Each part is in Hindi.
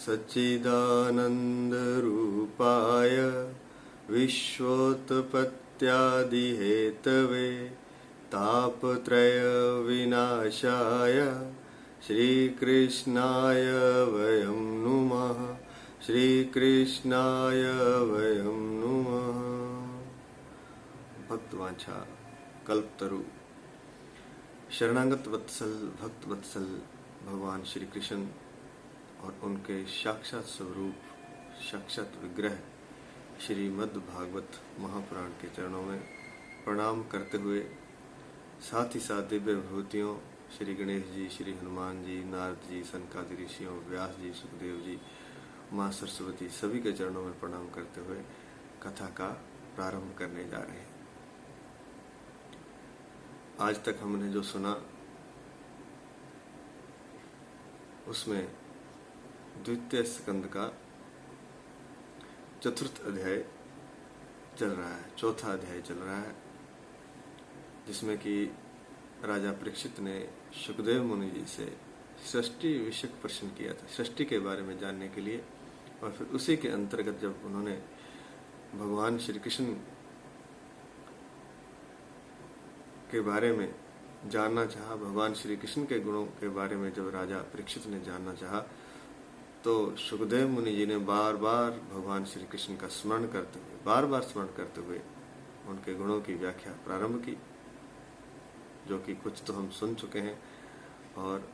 सच्चिदानन्दरूपाय विश्वोत्पत्त्यादिहेतवे तापत्रयविनाशाय श्रीकृष्णाय वयं नुमः। श्रीकृष्णाय वयं नुमः। भक्तवांछा कल्पतरु शरणागत वत्सल भक्त वत्सल भगवान श्री कृष्ण और उनके साक्षात स्वरूप साक्षात विग्रह श्रीमद् भागवत महापुराण के चरणों में प्रणाम करते हुए साथ ही साथ दिव्य विभूतियों श्री गणेश जी, श्री हनुमान जी, नारद जी, सनकादि ऋषियों, व्यास जी, सुखदेव जी, माँ सरस्वती सभी के चरणों में प्रणाम करते हुए कथा का प्रारंभ करने जा रहे हैं। आज तक हमने जो सुना उसमें द्वितीय स्कंद का चतुर्थ अध्याय चल रहा है, चौथा अध्याय चल रहा है, जिसमें कि राजा परीक्षित ने सुखदेव मुनि जी से सृष्टि विषयक प्रश्न किया था, सृष्टि के बारे में जानने के लिए। और फिर उसी के अंतर्गत जब उन्होंने भगवान श्री कृष्ण के बारे में जानना चाहा, भगवान श्री कृष्ण के गुणों के बारे में जब राजा परीक्षित ने जानना चाहा, तो सुखदेव मुनि जी ने बार बार भगवान श्री कृष्ण का स्मरण करते हुए, बार बार स्मरण करते हुए उनके गुणों की व्याख्या प्रारंभ की, जो कि कुछ तो हम सुन चुके हैं और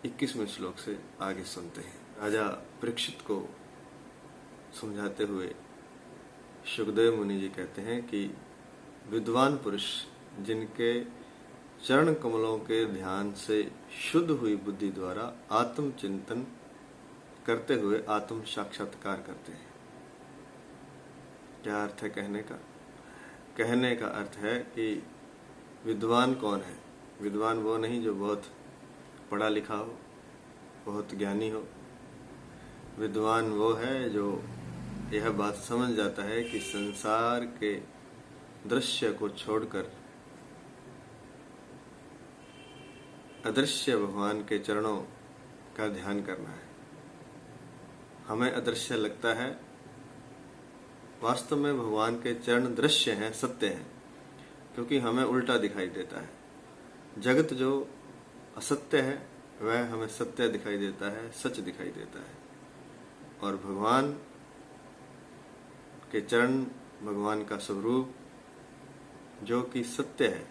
21वें श्लोक से आगे सुनते हैं। राजा परीक्षित को समझाते हुए सुखदेव मुनि जी कहते हैं कि विद्वान पुरुष जिनके चरण कमलों के ध्यान से शुद्ध हुई बुद्धि द्वारा आत्म चिंतन करते हुए आत्म साक्षात्कार करते हैं। क्या अर्थ है कहने का? कहने का अर्थ है कि विद्वान कौन है? विद्वान वो नहीं जो बहुत पढ़ा लिखा हो, बहुत ज्ञानी हो। विद्वान वो है जो यह बात समझ जाता है कि संसार के दृश्य को छोड़कर अदृश्य भगवान के चरणों का ध्यान करना है। हमें अदृश्य लगता है, वास्तव में भगवान के चरण दृश्य हैं, सत्य हैं, क्योंकि हमें उल्टा दिखाई देता है। जगत जो असत्य है वह हमें सत्य दिखाई देता है, सच दिखाई देता है। और भगवान के चरण, भगवान का स्वरूप जो कि सत्य है,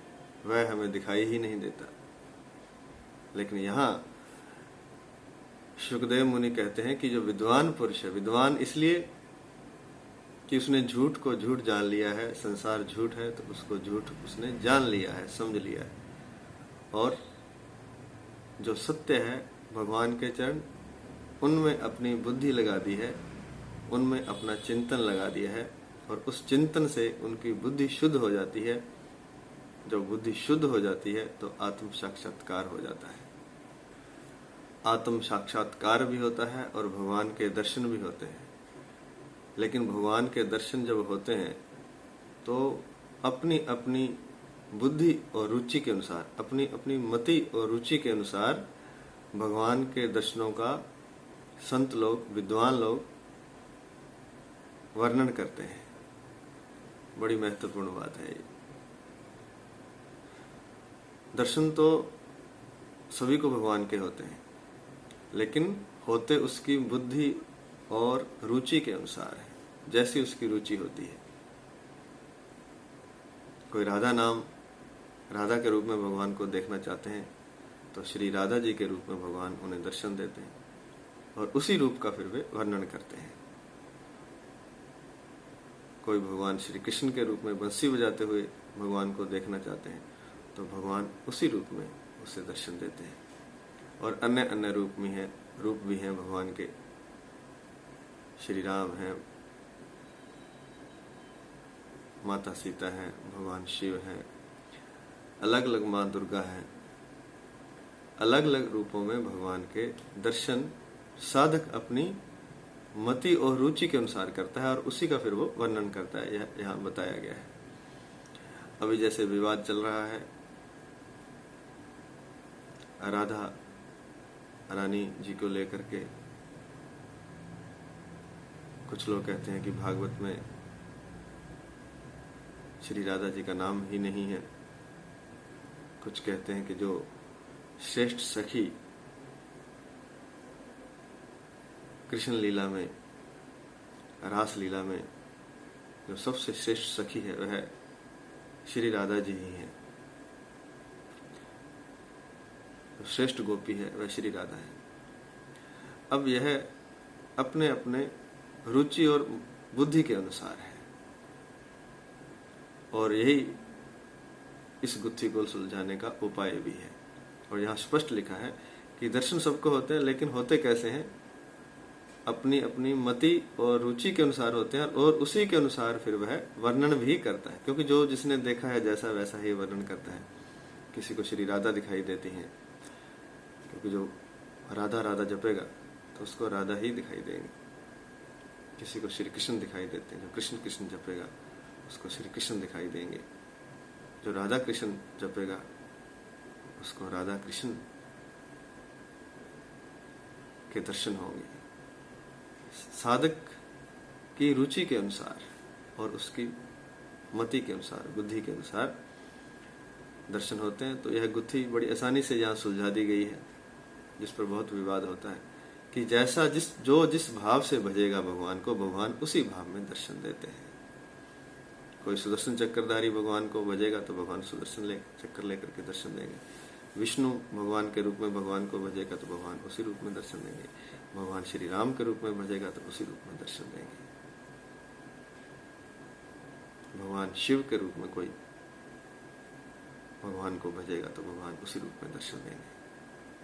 वह हमें दिखाई ही नहीं देता। लेकिन यहाँ सुखदेव मुनि कहते हैं कि जो विद्वान पुरुष है, विद्वान इसलिए कि उसने झूठ को झूठ जान लिया है, संसार झूठ है तो उसको झूठ उसने जान लिया है, समझ लिया है। और जो सत्य है भगवान के चरण, उनमें अपनी बुद्धि लगा दी है, उनमें अपना चिंतन लगा दिया है, और उस चिंतन से उनकी बुद्धि शुद्ध हो जाती है। जब बुद्धि शुद्ध हो जाती है तो आत्म साक्षात्कार हो जाता है। आत्म साक्षात्कार भी होता है और भगवान के दर्शन भी होते हैं। लेकिन भगवान के दर्शन जब होते हैं तो अपनी अपनी बुद्धि और रुचि के अनुसार, अपनी अपनी मति और रुचि के अनुसार भगवान के दर्शनों का संत लोग, विद्वान लोग वर्णन करते हैं। बड़ी महत्वपूर्ण बात है ये। दर्शन तो सभी को भगवान के होते हैं, लेकिन होते उसकी बुद्धि और रुचि के अनुसार है, जैसी उसकी रुचि होती है। कोई राधा के रूप में भगवान को देखना चाहते हैं तो श्री राधा जी के रूप में भगवान उन्हें दर्शन देते हैं और उसी रूप का फिर वे वर्णन करते हैं। कोई भगवान श्री कृष्ण के रूप में बंसी बजाते हुए भगवान को देखना चाहते हैं तो भगवान उसी रूप में उसे दर्शन देते हैं। और अन्य अन्य रूप भी हैं भगवान के। श्री राम हैं, माता सीता हैं, भगवान शिव हैं, अलग अलग माँ दुर्गा हैं। अलग अलग रूपों में भगवान के दर्शन साधक अपनी मति और रुचि के अनुसार करता है और उसी का फिर वो वर्णन करता है। यह यहाँ बताया गया है। अभी जैसे विवाद चल रहा है राधा रानी जी को लेकर के, कुछ लोग कहते हैं कि भागवत में श्री राधा जी का नाम ही नहीं है। कुछ कहते हैं कि जो श्रेष्ठ सखी कृष्ण लीला में, रास लीला में जो सबसे श्रेष्ठ सखी है वह श्री राधा जी ही है। जो श्रेष्ठ गोपी है वह श्री राधा है। अब यह अपने अपने रुचि और बुद्धि के अनुसार है, और यही इस गुत्थी को सुलझाने का उपाय भी है। और यहाँ स्पष्ट लिखा है कि दर्शन सबको होते हैं, लेकिन होते कैसे हैं? अपनी अपनी मति और रुचि के अनुसार होते हैं, और उसी के अनुसार फिर वह वर्णन भी करता है, क्योंकि जो जिसने देखा है जैसा वैसा ही वर्णन करता है। किसी को श्री राधा दिखाई देती हैं, क्योंकि जो राधा राधा जपेगा तो उसको राधा ही दिखाई देंगे। किसी को श्री कृष्ण दिखाई देते हैं, जो कृष्ण कृष्ण जपेगा उसको श्री कृष्ण दिखाई देंगे। जो राधा कृष्ण जपेगा उसको राधा कृष्ण के दर्शन होंगे। साधक की रुचि के अनुसार और उसकी मति के अनुसार, बुद्धि के अनुसार दर्शन होते हैं। तो यह गुत्थी बड़ी आसानी से यहाँ सुलझा दी गई है, जिस पर बहुत विवाद होता है कि जैसा जिस भाव से भजेगा भगवान को, भगवान उसी भाव में दर्शन देते हैं। कोई सुदर्शन चक्रधारी भगवान को भजेगा तो भगवान सुदर्शन चक्र लेकर के दर्शन देंगे। विष्णु भगवान के रूप में भगवान को भजेगा तो भगवान उसी रूप में दर्शन देंगे। भगवान श्री राम के रूप में भजेगा तो उसी रूप में दर्शन देंगे। भगवान शिव के रूप में कोई भगवान को भजेगा तो भगवान उसी रूप में दर्शन देंगे।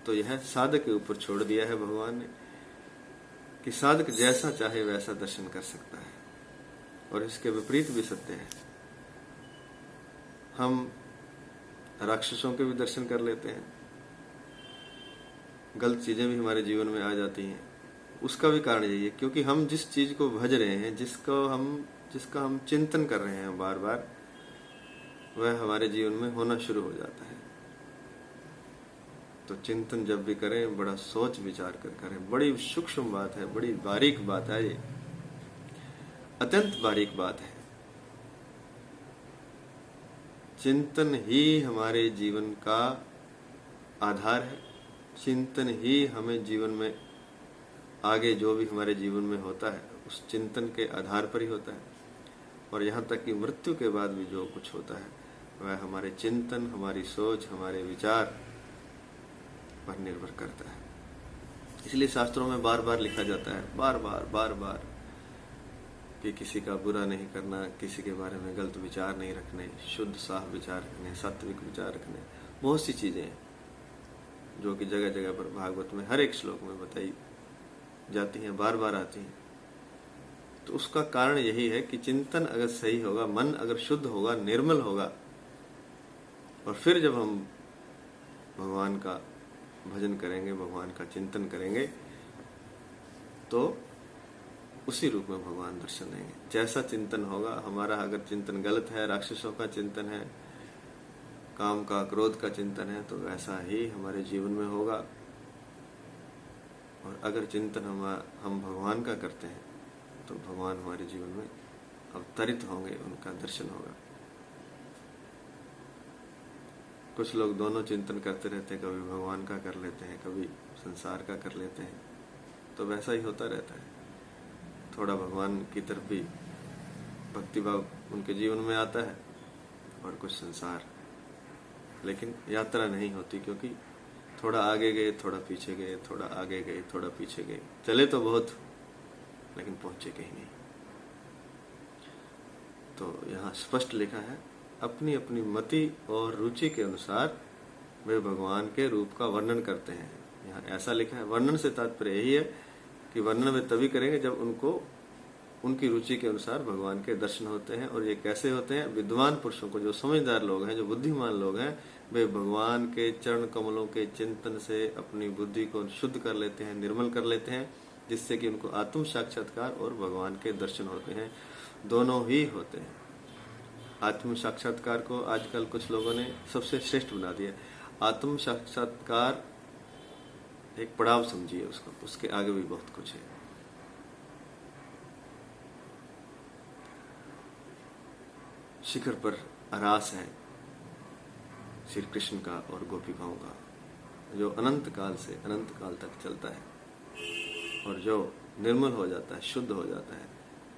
तो यह साधक के ऊपर छोड़ दिया है भगवान ने कि साधक जैसा चाहे वैसा दर्शन कर सकता है। और इसके विपरीत भी सत्य है। हम राक्षसों के भी दर्शन कर लेते हैं, गलत चीजें भी हमारे जीवन में आ जाती हैं। उसका भी कारण यही है, क्योंकि हम जिस चीज को भज रहे हैं, जिसका हम चिंतन कर रहे हैं बार बार, वह हमारे जीवन में होना शुरू हो जाता है। तो चिंतन जब भी करें बड़ा सोच विचार कर करें। बड़ी सूक्ष्म बात है, बड़ी बारीक बात है, ये अत्यंत बारीक बात है। चिंतन ही हमारे जीवन का आधार है। चिंतन ही हमें जीवन में आगे जो भी हमारे जीवन में होता है उस चिंतन के आधार पर ही होता है। और यहाँ तक कि मृत्यु के बाद भी जो कुछ होता है वह हमारे चिंतन, हमारी सोच, हमारे विचार पर निर्भर करता है। इसलिए शास्त्रों में बार बार लिखा जाता है, बार बार कि किसी का बुरा नहीं करना, किसी के बारे में गलत विचार नहीं रखने, शुद्ध साफ विचार रखने, सात्विक विचार रखने। बहुत सी चीजें हैं जो कि जगह जगह पर भागवत में हर एक श्लोक में बताई जाती हैं, बार बार आती हैं। तो उसका कारण यही है कि चिंतन अगर सही होगा, मन अगर शुद्ध होगा, निर्मल होगा, और फिर जब हम भगवान का भजन करेंगे, भगवान का चिंतन करेंगे, तो उसी रूप में भगवान दर्शन देंगे। जैसा चिंतन होगा हमारा, अगर चिंतन गलत है, राक्षसों का चिंतन है, काम का, क्रोध का चिंतन है, तो वैसा ही हमारे जीवन में होगा। और अगर चिंतन हम भगवान का करते हैं तो भगवान हमारे जीवन में अवतरित होंगे, उनका दर्शन होगा। कुछ लोग दोनों चिंतन करते रहते हैं, कभी भगवान का कर लेते हैं, कभी संसार का कर लेते हैं। तो वैसा ही होता रहता है। थोड़ा भगवान की तरफ भी भक्तिभाव उनके जीवन में आता है और कुछ संसार, लेकिन यात्रा नहीं होती, क्योंकि थोड़ा आगे गए, थोड़ा पीछे गए, थोड़ा आगे गए, थोड़ा पीछे गए, चले तो बहुत लेकिन पहुंचे कहीं नहीं। तो यहाँ स्पष्ट लिखा है, अपनी अपनी मति और रुचि के अनुसार वे भगवान के रूप का वर्णन करते हैं। यहाँ ऐसा लिखा है। वर्णन से तात्पर्य यही है कि वर्णन वे तभी करेंगे जब उनको उनकी रुचि के अनुसार भगवान के दर्शन होते हैं। और ये कैसे होते हैं? विद्वान पुरुषों को, जो समझदार लोग हैं, जो बुद्धिमान लोग हैं, वे भगवान के चरण कमलों के चिंतन से अपनी बुद्धि को शुद्ध कर लेते हैं, निर्मल कर लेते हैं, जिससे कि उनको आत्म साक्षात्कार और भगवान के दर्शन होते हैं। दोनों ही होते हैं। आत्म साक्षात्कार को आजकल कुछ लोगों ने सबसे श्रेष्ठ बना दिया। आत्म साक्षात्कार एक पड़ाव समझिए उसको, उसके आगे भी बहुत कुछ है। शिखर पर आरास है श्री कृष्ण का और गोपिकाओं का, जो अनंत काल से अनंत काल तक चलता है और जो निर्मल हो जाता है, शुद्ध हो जाता है,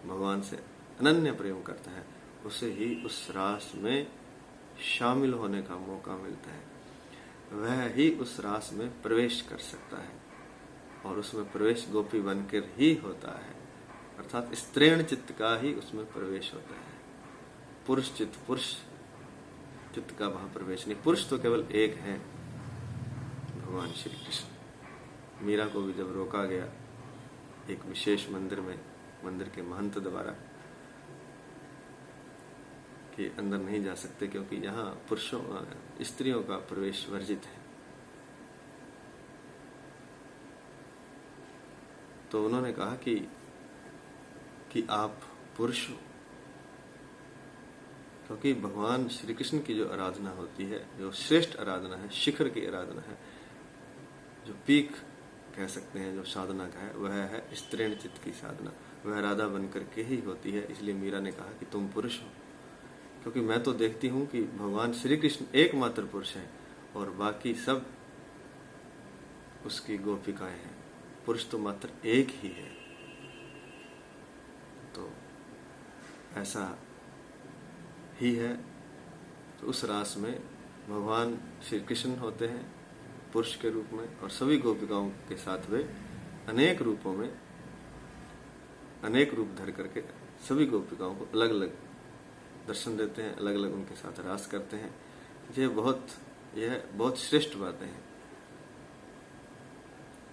भगवान से अनन्य प्रेम करता है, उसे ही उस रास में शामिल होने का मौका मिलता है। वह ही उस रास में प्रवेश कर सकता है और उसमें प्रवेश गोपी बनकर ही होता है, अर्थात स्त्रीण चित्त का ही उसमें प्रवेश होता है। पुरुष चित्त का वहां प्रवेश नहीं। पुरुष तो केवल एक है, भगवान श्री कृष्ण। मीरा को भी जब रोका गया एक विशेष मंदिर में, मंदिर के महंत द्वारा कि अंदर नहीं जा सकते क्योंकि यहाँ पुरुषों स्त्रियों का प्रवेश वर्जित है, तो उन्होंने कहा कि आप पुरुष हो, क्योंकि भगवान श्री कृष्ण की जो आराधना होती है, जो श्रेष्ठ आराधना है, शिखर की आराधना है, जो पीक कह सकते हैं, जो साधना का है, वह है स्त्रीण चित्त की साधना। वह राधा बनकर के ही होती है। इसलिए मीरा ने कहा कि तुम पुरुष हो, क्योंकि मैं तो देखती हूं कि भगवान श्री कृष्ण एकमात्र पुरुष है और बाकी सब उसकी गोपिकाएं हैं। पुरुष तो मात्र एक ही है। तो ऐसा ही है। तो उस रास में भगवान श्री कृष्ण होते हैं पुरुष के रूप में, और सभी गोपिकाओं के साथ वे अनेक रूपों में अनेक रूप धर करके सभी गोपिकाओं को अलग अलग दर्शन देते हैं, अलग अलग उनके साथ रास करते हैं। यह बहुत श्रेष्ठ बातें हैं,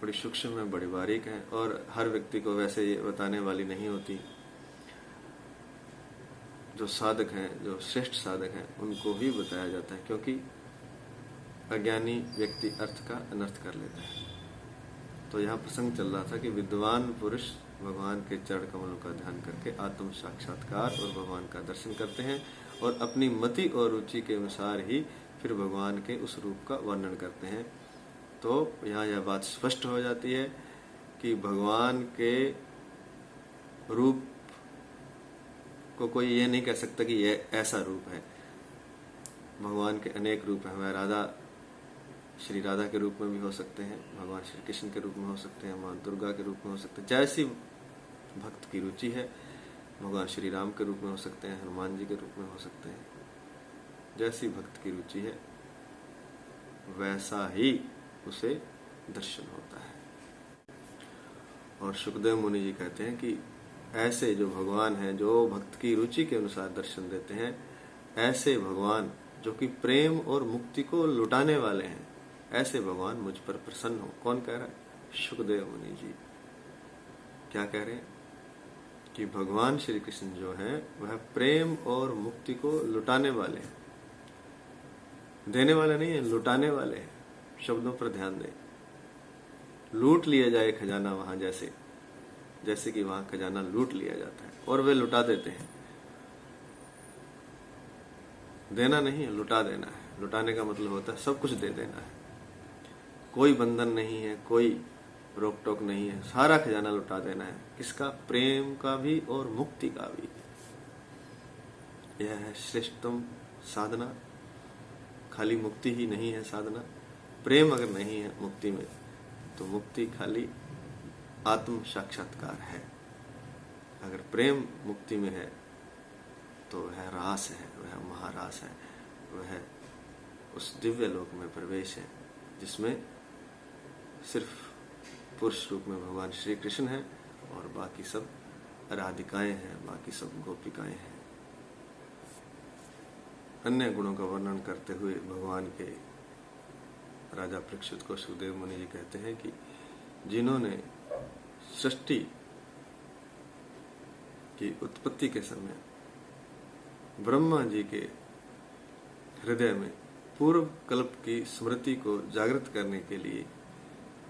बड़ी सूक्ष्म है, बड़ी बारीक है, और हर व्यक्ति को वैसे ये बताने वाली नहीं होती। जो साधक हैं, जो श्रेष्ठ साधक हैं, उनको ही बताया जाता है, क्योंकि अज्ञानी व्यक्ति अर्थ का अनर्थ कर लेता है। तो यहाँ प्रसंग चल रहा था कि विद्वान पुरुष भगवान के चरण कमलों का ध्यान करके आत्म साक्षात्कार और भगवान का दर्शन करते हैं और अपनी मति और रुचि के अनुसार ही फिर भगवान के उस रूप का वर्णन करते हैं। तो यहाँ यह बात स्पष्ट हो जाती है कि भगवान के रूप को कोई ये नहीं कह सकता कि यह ऐसा रूप है। भगवान के अनेक रूप हैं। वह राधा, श्री राधा के रूप में भी हो सकते हैं, भगवान श्री कृष्ण के रूप में हो सकते हैं, मां दुर्गा के रूप में हो सकते हैं, जैसी भक्त की रुचि है। भगवान श्री राम के रूप में हो सकते हैं, हनुमान जी के रूप में हो सकते हैं। जैसी भक्त की रुचि है वैसा ही उसे दर्शन होता है। और सुखदेव मुनि जी कहते हैं कि ऐसे जो भगवान हैं, जो भक्त की रुचि के अनुसार दर्शन देते हैं, ऐसे भगवान जो कि प्रेम और मुक्ति को लुटाने वाले हैं, ऐसे भगवान मुझ पर प्रसन्न हो। कौन कह रहा है? सुखदेव मुनि जी। क्या कह रहे हैं? कि भगवान श्री कृष्ण जो है वह प्रेम और मुक्ति को लुटाने वाले हैं। देने वाले नहीं है, लुटाने वाले हैं। शब्दों पर ध्यान दें। लूट लिया जाए खजाना वहां, जैसे कि वहां खजाना लूट लिया जाता है और वे लुटा देते हैं। देना नहीं है, लुटा देना है। लुटाने का मतलब होता है सब कुछ दे देना है। कोई बंधन नहीं है, कोई रोक टोक नहीं है, सारा खजाना लुटा देना है। किसका? प्रेम का भी और मुक्ति का भी। यह है श्रेष्ठतम साधना। खाली मुक्ति ही नहीं है साधना। प्रेम अगर नहीं है मुक्ति में, तो मुक्ति खाली आत्म साक्षात्कार है। अगर प्रेम मुक्ति में है तो वह रास है, वह महारास है, वह उस दिव्य लोक में प्रवेश है जिसमें सिर्फ पुरुष रूप में भगवान श्री कृष्ण है और बाकी सब राधिकाएं हैं, बाकी सब गोपिकाएं हैं। अन्य गुणों का वर्णन करते हुए भगवान के राजा परीक्षित को सुखदेव मुनि जी कहते हैं कि जिन्होंने सृष्टि की उत्पत्ति के समय ब्रह्मा जी के हृदय में पूर्व कल्प की स्मृति को जागृत करने के लिए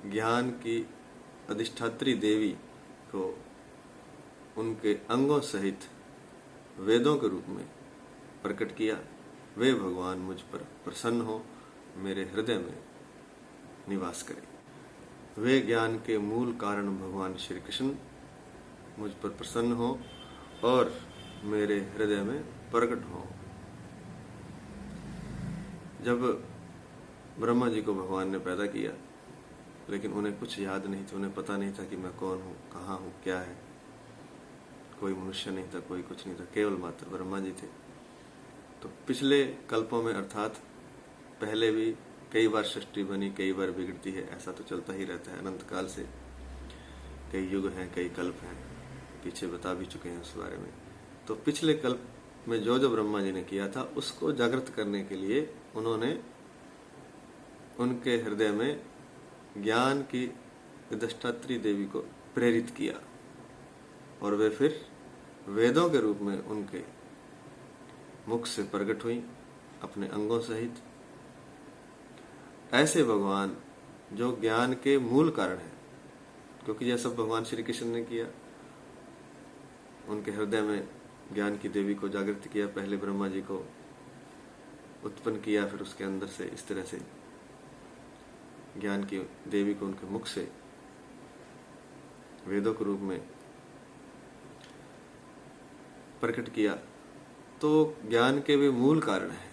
ज्ञान की अधिष्ठात्री देवी को उनके अंगों सहित वेदों के रूप में प्रकट किया, वे भगवान मुझ पर प्रसन्न हो, मेरे हृदय में निवास करें। वे ज्ञान के मूल कारण भगवान श्री कृष्ण मुझ पर प्रसन्न हो और मेरे हृदय में प्रकट हो। जब ब्रह्मा जी को भगवान ने पैदा किया, लेकिन उन्हें कुछ याद नहीं था, उन्हें पता नहीं था कि मैं कौन हूँ, कहाँ हूँ, क्या है। कोई मनुष्य नहीं था, कोई कुछ नहीं था, केवल मात्र ब्रह्मा जी थे। तो पिछले कल्पों में अर्थात पहले भी कई बार सृष्टि बनी, कई बार बिगड़ती है, ऐसा तो चलता ही रहता है अनंत काल से। कई युग हैं, कई कल्प हैं, पीछे बता भी चुके हैं उस बारे में। तो पिछले कल्प में जो जो ब्रह्मा जी ने किया था उसको जागृत करने के लिए उन्होंने उनके हृदय में ज्ञान की अधिष्ठात्री देवी को प्रेरित किया, और वे फिर वेदों के रूप में उनके मुख से प्रकट हुई अपने अंगों सहित। ऐसे भगवान जो ज्ञान के मूल कारण है, क्योंकि यह सब भगवान श्री कृष्ण ने किया। उनके हृदय में ज्ञान की देवी को जागृत किया, पहले ब्रह्मा जी को उत्पन्न किया, फिर उसके अंदर से इस तरह से ज्ञान की देवी को उनके मुख से वेदों के रूप में प्रकट किया। तो ज्ञान के वे मूल कारण है,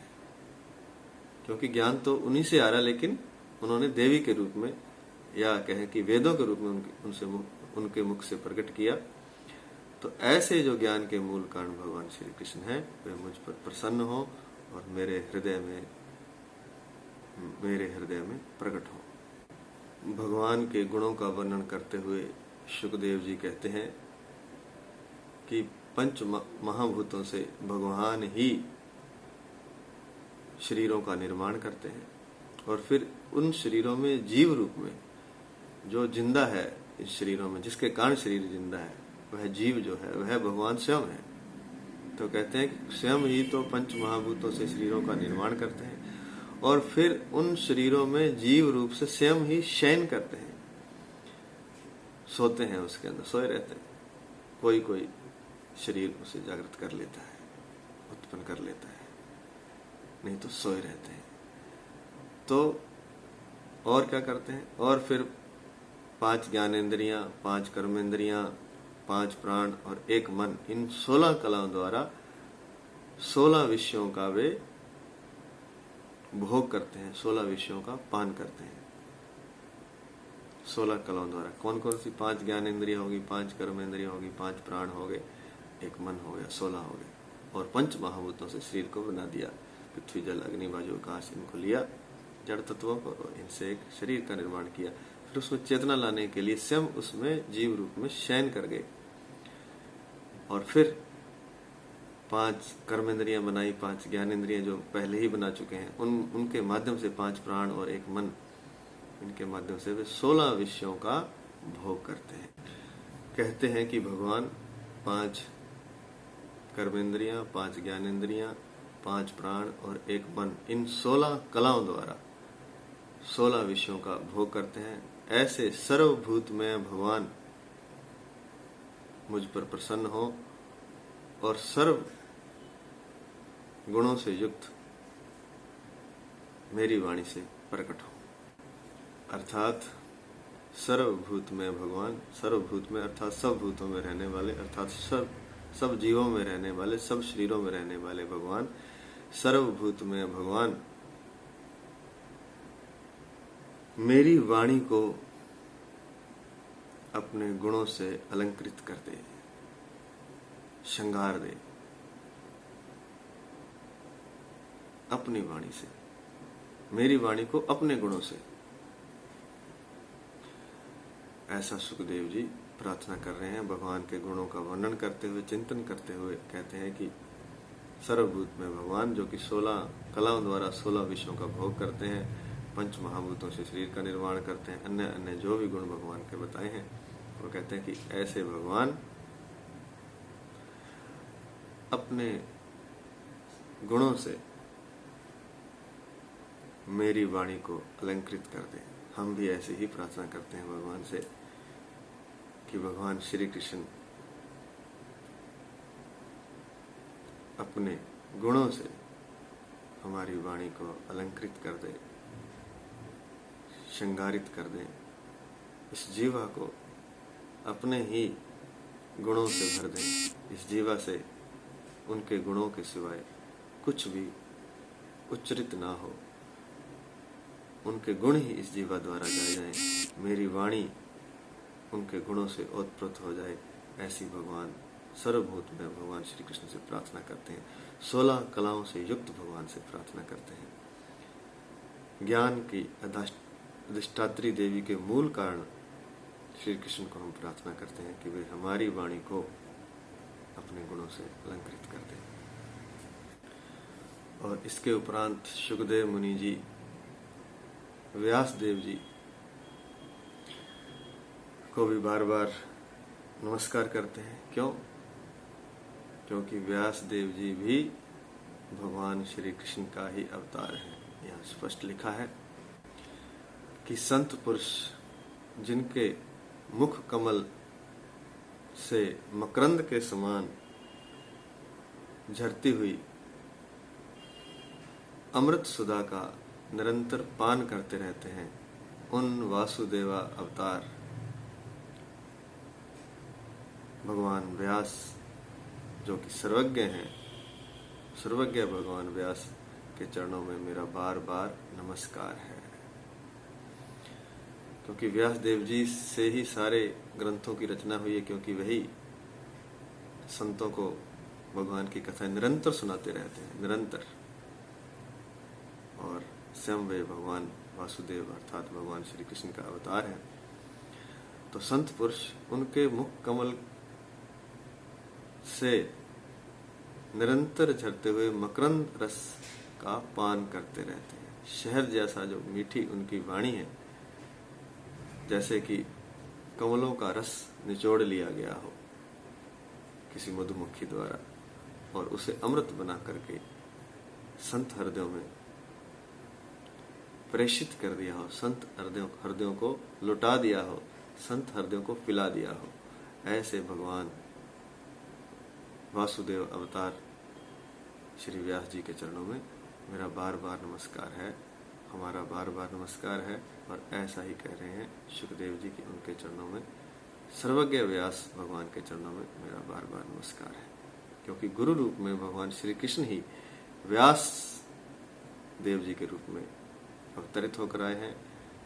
क्योंकि ज्ञान तो उन्हीं से आ रहा, लेकिन उन्होंने देवी के रूप में या कहें कि वेदों के रूप में उनके मुख से प्रकट किया। तो ऐसे जो ज्ञान के मूल कारण भगवान श्री कृष्ण हैं, वे मुझ पर प्रसन्न हो और मेरे हृदय में प्रकट हो। भगवान के गुणों का वर्णन करते हुए शुकदेव जी कहते हैं कि पंच महाभूतों से भगवान ही शरीरों का निर्माण करते हैं, और फिर उन शरीरों में जीव रूप में जो जिंदा है, इस शरीरों में जिसके कारण शरीर जिंदा है, वह जीव जो है वह भगवान स्वयं है। तो कहते हैं कि स्वयं ही तो पंच महाभूतों से शरीरों का निर्माण करते हैं, और फिर उन शरीरों में जीव रूप से स्वयं ही शयन करते हैं, सोते हैं, उसके अंदर सोए रहते हैं। कोई कोई शरीर उसे जागृत कर लेता है, उत्पन्न कर लेता है, नहीं तो सोए रहते हैं। तो और क्या करते हैं, और फिर 5 ज्ञानेंद्रियां, 5 कर्मेंद्रियां, 5 प्राण और 1 मन, इन 16 कलाओं द्वारा 16 विषयों का वे भोग करते हैं, 16 विषयों का पान करते हैं 16 कलाओं द्वारा। कौन कौन सी? 5 ज्ञानेंद्रियां होगी, 5 कर्मेंद्रियां होगी, 5 प्राण हो गए, 1 मन हो गया, 16 हो गए। और पंच महाभूतों से शरीर को बना दिया, पृथ्वी जल अग्नि वायु आकाश, इनको लिया जड़ तत्वों को, और इनसे एक शरीर का निर्माण किया। फिर उसमें चेतना लाने के लिए स्वयं उसमें जीव रूप में शयन कर गए, और फिर 5 कर्मेंद्रियां बनाई, 5 ज्ञानेंद्रियां जो पहले ही बना चुके हैं, उनके माध्यम से 5 प्राण और 1 मन, इनके माध्यम से वे 16 विषयों का भोग करते हैं। कहते हैं कि भगवान 5 कर्मेंद्रियां, 5 ज्ञानेंद्रियां, 5 प्राण और 1 मन, इन 16 कलाओं द्वारा 16 विषयों का भोग करते हैं। ऐसे सर्वभूतमय भगवान मुझ पर प्रसन्न हो और सर्व गुणों से युक्त मेरी वाणी से प्रकट हो। अर्थात सर्वभूत में भगवान, सर्वभूत में अर्थात सब भूतों में रहने वाले, अर्थात सब जीवों में रहने वाले, सब शरीरों में रहने वाले भगवान, सर्वभूत में भगवान मेरी वाणी को अपने गुणों से अलंकृत कर दे, श्रृंगार दे अपनी वाणी से, मेरी वाणी को अपने गुणों से। ऐसा सुखदेव जी प्रार्थना कर रहे हैं, भगवान के गुणों का वर्णन करते हुए, चिंतन करते हुए कहते हैं कि सर्वभूत में भगवान जो कि 16 कलाओं द्वारा 16 विषयों का भोग करते हैं, पंच महाभूतों से शरीर का निर्माण करते हैं, अन्य अन्य जो भी गुण भगवान के बताए हैं, वो कहते हैं कि ऐसे भगवान अपने गुणों से मेरी वाणी को अलंकृत कर दे। हम भी ऐसे ही प्रार्थना करते हैं भगवान से कि भगवान श्री कृष्ण अपने गुणों से हमारी वाणी को अलंकृत कर दे, श्रृंगारित कर दे, इस जीवा को अपने ही गुणों से भर दे, इस जीवा से उनके गुणों के सिवाय कुछ भी उच्चरित ना हो, उनके गुण ही इस जीवा द्वारा गाए जाएं, मेरी वाणी उनके गुणों से ओतप्रोत हो जाए, ऐसी भगवान सर्वभूत में भगवान श्री कृष्ण से प्रार्थना करते हैं। 16 कलाओं से युक्त भगवान से प्रार्थना करते हैं। ज्ञान की अधिष्ठात्री देवी के मूल कारण श्री कृष्ण को हम प्रार्थना करते हैं कि वे हमारी वाणी को अपने गुणों से अलंकृत कर दें। और इसके उपरांत शुकदेव मुनि जी व्यास देव जी को भी बार बार नमस्कार करते हैं। क्यों? क्योंकि व्यास देव जी भी भगवान श्री कृष्ण का ही अवतार है। यहाँ स्पष्ट लिखा है कि संत पुरुष जिनके मुख कमल से मकरंद के समान झरती हुई अमृत सुधा का निरंतर पान करते रहते हैं, उन वासुदेवा अवतार भगवान व्यास जो कि सर्वज्ञ हैं, सर्वज्ञ भगवान व्यास के चरणों में मेरा बार बार नमस्कार है। क्योंकि व्यास देव जी से ही सारे ग्रंथों की रचना हुई है, क्योंकि वही संतों को भगवान की कथा निरंतर सुनाते रहते हैं, निरंतर। और स्वयं वे भगवान वासुदेव अर्थात भगवान श्री कृष्ण का अवतार है। तो संत पुरुष उनके मुख कमल से निरंतर झरते हुए मकरंद रस का पान करते रहते हैं। शहद जैसा जो मीठी उनकी वाणी है, जैसे कि कमलों का रस निचोड़ लिया गया हो किसी मधुमक्खी द्वारा और उसे अमृत बना करके संत हृदयों में प्रेषित कर दिया हो, संत हृदयों को लुटा दिया हो, संत हृदयों को पिला दिया हो, ऐसे भगवान वासुदेव अवतार श्री व्यास जी के चरणों में मेरा बार बार नमस्कार है, हमारा बार बार नमस्कार है। और ऐसा ही कह रहे हैं शुकदेव जी की उनके चरणों में, सर्वज्ञ व्यास भगवान के चरणों में मेरा बार बार नमस्कार है। क्योंकि गुरु रूप में भगवान श्री कृष्ण ही व्यास देव जी के रूप में अवतरित होकर आए हैं,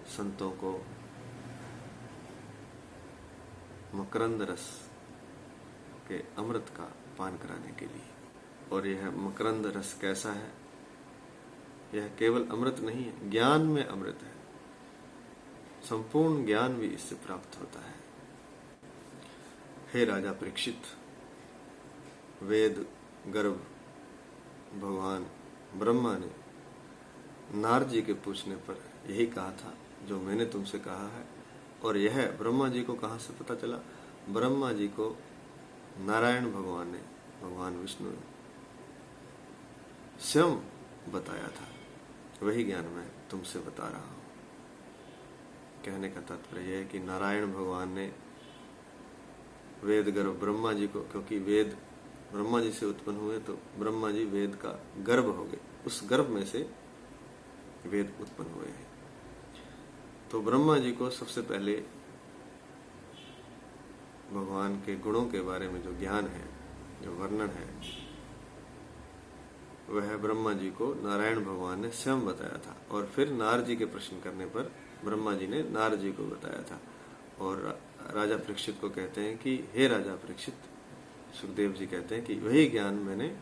संतों को मकरंद रस के अमृत का पान कराने के लिए। और यह मकरंद रस कैसा है? यह केवल अमृत नहीं है, ज्ञान में अमृत है। संपूर्ण ज्ञान भी इससे प्राप्त होता है। हे राजा परीक्षित, वेद गर्भ भगवान ब्रह्मा ने नारद जी के पूछने पर यही कहा था जो मैंने तुमसे कहा है। और यह ब्रह्मा जी को कहाँ से पता चला? ब्रह्मा जी को नारायण भगवान ने, भगवान विष्णु ने स्वयं बताया था। वही ज्ञान मैं तुमसे बता रहा हूं। कहने का तात्पर्य यह है कि नारायण भगवान ने वेद गर्भ ब्रह्मा जी को, क्योंकि वेद ब्रह्मा जी से उत्पन्न हुए तो ब्रह्मा जी वेद का गर्भ हो गए, उस गर्भ में से वेद उत्पन्न हुए हैं। तो ब्रह्मा जी को सबसे पहले भगवान के गुणों के बारे में जो ज्ञान है, जो वर्णन है, वह ब्रह्मा जी को नारायण भगवान ने स्वयं बताया था। और फिर नारद जी के प्रश्न करने पर ब्रह्मा जी ने नारद जी को बताया था। और राजा परीक्षित को कहते हैं कि हे राजा परीक्षित, सुखदेव जी कहते हैं कि वही ज्ञान मैंने,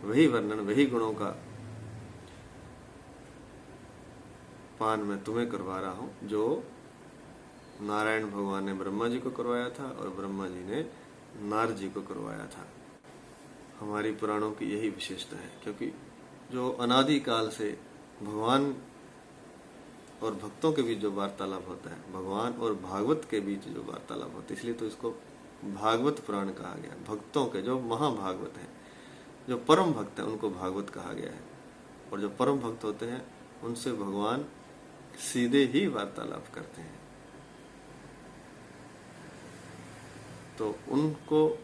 वही वर्णन, वही गुणों का पान मैं तुम्हें करवा रहा हूं जो नारायण भगवान ने ब्रह्मा जी को करवाया था और ब्रह्मा जी ने नारद जी को करवाया था। हमारी पुराणों की यही विशेषता है, क्योंकि जो अनादि काल से भगवान और भक्तों के बीच जो वार्तालाप होता है, भगवान और भागवत के बीच जो वार्तालाप होता है, इसलिए तो इसको भागवत पुराण कहा गया। भक्तों के जो महाभागवत हैं, जो परम भक्त हैं, उनको भागवत कहा गया है। और जो परम भक्त होते हैं उनसे भगवान सीधे ही वार्तालाप करते हैं। तो उनको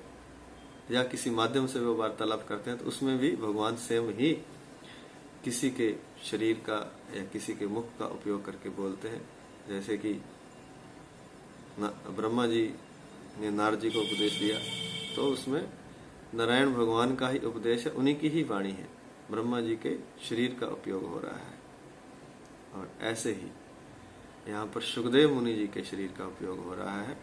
या किसी माध्यम से वो वार्तालाप करते हैं, तो उसमें भी भगवान स्वयं ही किसी के शरीर का या किसी के मुख का उपयोग करके बोलते हैं। जैसे कि ब्रह्मा जी ने नारद जी को उपदेश दिया, तो उसमें नारायण भगवान का ही उपदेश है, उन्हीं की ही वाणी है, ब्रह्मा जी के शरीर का उपयोग हो रहा है। और ऐसे ही यहाँ पर सुखदेव मुनि जी के शरीर का उपयोग हो रहा है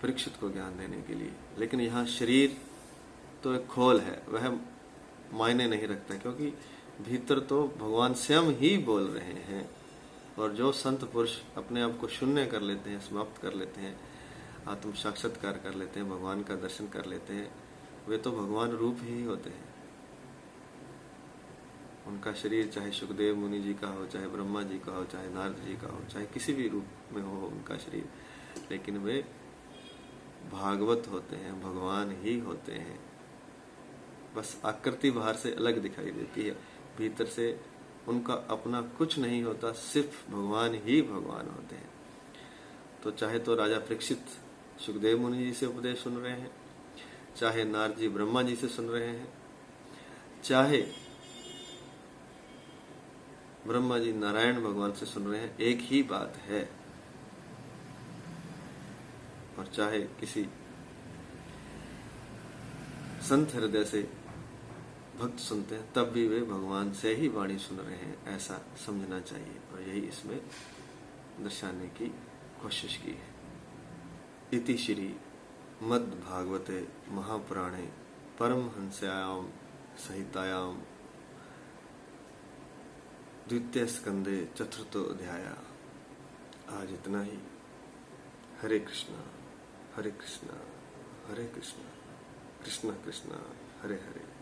परीक्षित को ज्ञान देने के लिए। लेकिन यहाँ शरीर तो एक खोल है, वह मायने नहीं रखता, क्योंकि भीतर तो भगवान स्वयं ही बोल रहे हैं। और जो संत पुरुष अपने आप को शून्य कर लेते हैं, समाप्त कर लेते हैं, आत्म साक्षात्कार कर लेते हैं, भगवान का दर्शन कर लेते हैं, वे तो भगवान रूप ही होते हैं। उनका शरीर चाहे सुखदेव मुनि जी का हो, चाहे ब्रह्मा जी का हो, चाहे नारद जी का हो, चाहे किसी भी रूप में हो उनका शरीर, लेकिन वे भागवत होते हैं, भगवान ही होते हैं। बस आकृति बाहर से अलग दिखाई देती है, भीतर से उनका अपना कुछ नहीं होता, सिर्फ भगवान ही भगवान होते हैं। तो चाहे तो राजा परीक्षित सुखदेव मुनि जी से उपदेश सुन रहे हैं, चाहे नारद जी ब्रह्मा जी से सुन रहे हैं, चाहे ब्रह्मा जी नारायण भगवान से सुन रहे हैं, एक ही बात है। और चाहे किसी संत हृदय से भक्त सुनते हैं, तब भी वे भगवान से ही वाणी सुन रहे हैं, ऐसा समझना चाहिए। और यही इसमें दर्शाने की कोशिश की है। इति श्री मद् भागवते महापुराणे परमहंस्याम संहितायाम द्वितीय स्कंदे चतुर्थो अध्याय। आज इतना ही। हरे कृष्णा हरे कृष्णा हरे कृष्णा कृष्णा कृष्णा हरे हरे।